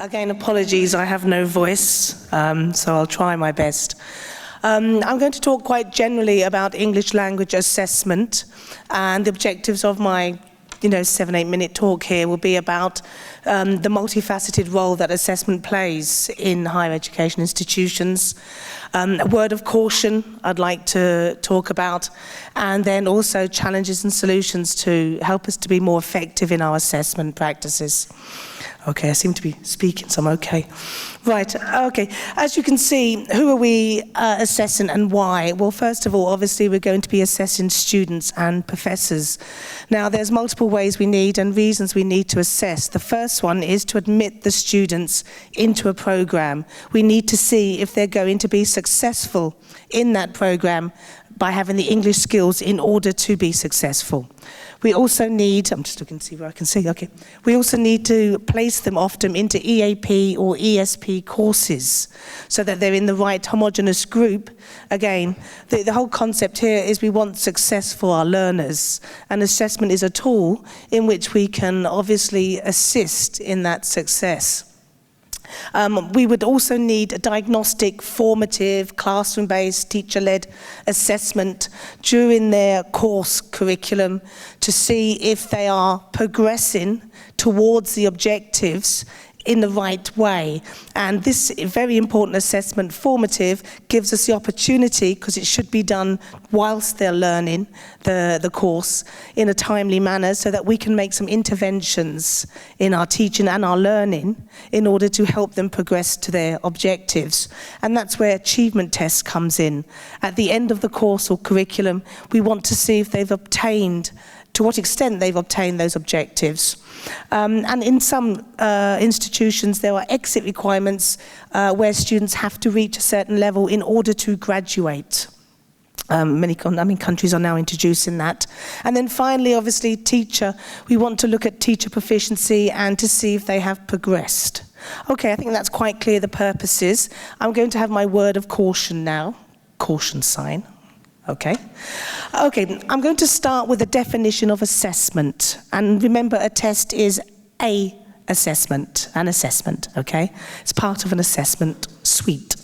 Again, apologies, I have no voice, so I'll try my best. I'm going to talk quite generally about English language assessment, and the objectives of my 7-8 minute talk here will be about the multifaceted role that assessment plays in higher education institutions. A word of caution I'd like to talk about, and then also challenges and solutions to help us to be more effective in our assessment practices. Okay, I seem to be speaking, so I'm okay. Right, okay. As you can see, who are we assessing and why? Well, first of all, obviously, we're going to be assessing students and professors. Now, there's multiple ways we need and reasons we need to assess. The first one is to admit the students into a program. We need to see if they're going to be successful in that program by having the English skills in order to be successful. We also need, I'm just looking to see where I can see, okay. We also need to place them often into EAP or ESP courses so that they're in the right homogeneous group. Again, the whole concept here is we want success for our learners, and assessment is a tool in which we can obviously assist in that success. We would also need a diagnostic, formative, classroom-based, teacher-led assessment during their course curriculum to see if they are progressing towards the objectives in the right way. And this very important assessment, formative, gives us the opportunity, because it should be done whilst they're learning the course in a timely manner, so that we can make some interventions in our teaching and our learning in order to help them progress to their objectives. And that's where achievement tests comes in. At the end of the course or curriculum, we want to see if they've obtained, to what extent they've obtained those objectives. And in some institutions, there are exit requirements where students have to reach a certain level in order to graduate. Many countries are now introducing that. And then finally, obviously, teacher. We want to look at teacher proficiency and to see if they have progressed. Okay, I think that's quite clear, the purposes. I'm going to have my word of caution now. Caution sign. Okay, I'm going to start with a definition of assessment. And remember, a test is an assessment, okay? It's part of an assessment suite.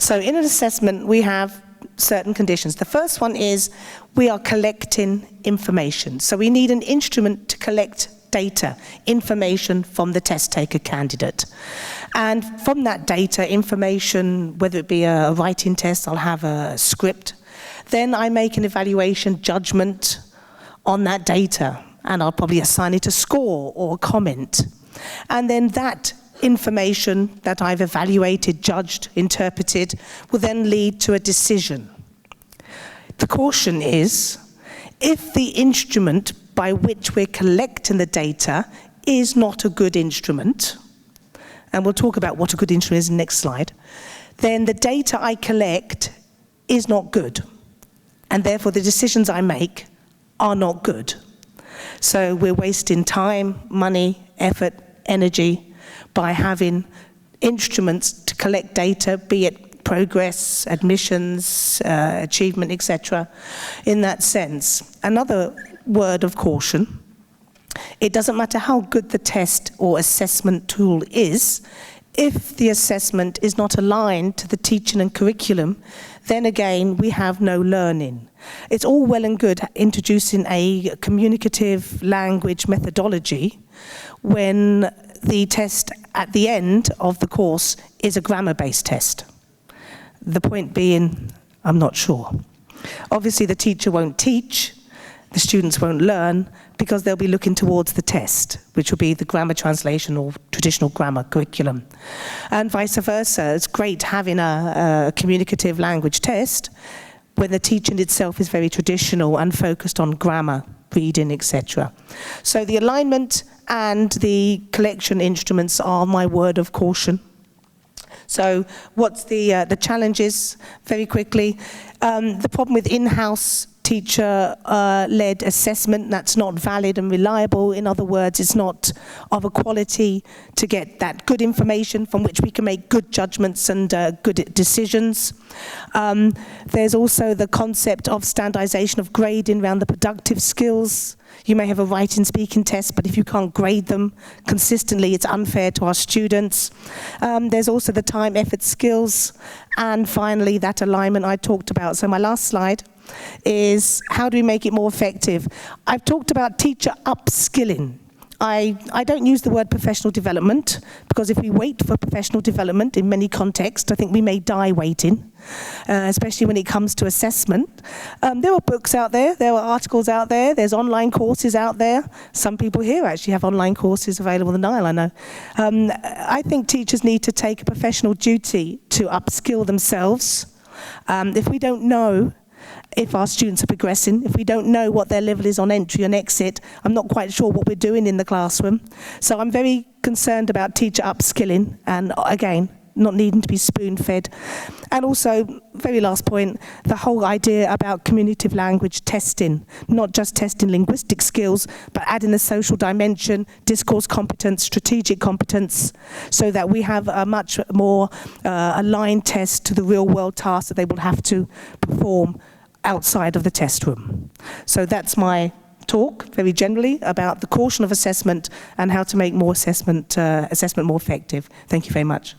So in an assessment, we have certain conditions. The first one is we are collecting information. So we need an instrument to collect data, information from the test taker candidate. And from that data, information, whether it be a writing test, I'll have a script. Then I make an evaluation judgment on that data, and I'll probably assign it a score or a comment. And then that information that I've evaluated, judged, interpreted, will then lead to a decision. The caution is, if the instrument by which we're collecting the data is not a good instrument, and we'll talk about what a good instrument is in the next slide, then the data I collect is not good. And therefore the decisions I make are not good. So we're wasting time, money, effort, energy by having instruments to collect data, be it progress, admissions, achievement, etc. in that sense. Another word of caution, it doesn't matter how good the test or assessment tool is, if the assessment is not aligned to the teaching and curriculum, then again, we have no learning. It's all well and good introducing a communicative language methodology when the test at the end of the course is a grammar-based test. The point being, I'm not sure. Obviously, the teacher won't teach, the students won't learn, because they'll be looking towards the test, which will be the grammar translation or traditional grammar curriculum. And vice versa, it's great having a communicative language test when the teaching itself is very traditional and focused on grammar, reading, etc. So the alignment and the collection instruments are my word of caution. So what's the challenges, very quickly? The problem with in-house teacher-led assessment that's not valid and reliable. In other words, it's not of a quality to get that good information from which we can make good judgments and good decisions. There's also the concept of standardization of grading around the productive skills. You may have a writing speaking test, but if you can't grade them consistently, it's unfair to our students. There's also the time, effort, skills, and finally that alignment I talked about. So my last slide is how do we make it more effective? I've talked about teacher upskilling. I don't use the word professional development, because if we wait for professional development in many contexts, I think we may die waiting, especially when it comes to assessment. There are books out there are articles out there, there's online courses out there. Some people here actually have online courses available in the Nile, I know. I think teachers need to take a professional duty to upskill themselves. If we don't know if our students are progressing, if we don't know what their level is on entry and exit, I'm not quite sure what we're doing in the classroom. So I'm very concerned about teacher upskilling and, again, not needing to be spoon-fed. And also, very last point, the whole idea about communicative language testing, not just testing linguistic skills, but adding the social dimension, discourse competence, strategic competence, so that we have a much more aligned test to the real-world tasks that they will have to perform outside of the test room. So that's my talk, very generally, about the caution of assessment and how to make more assessment more effective. Thank you very much.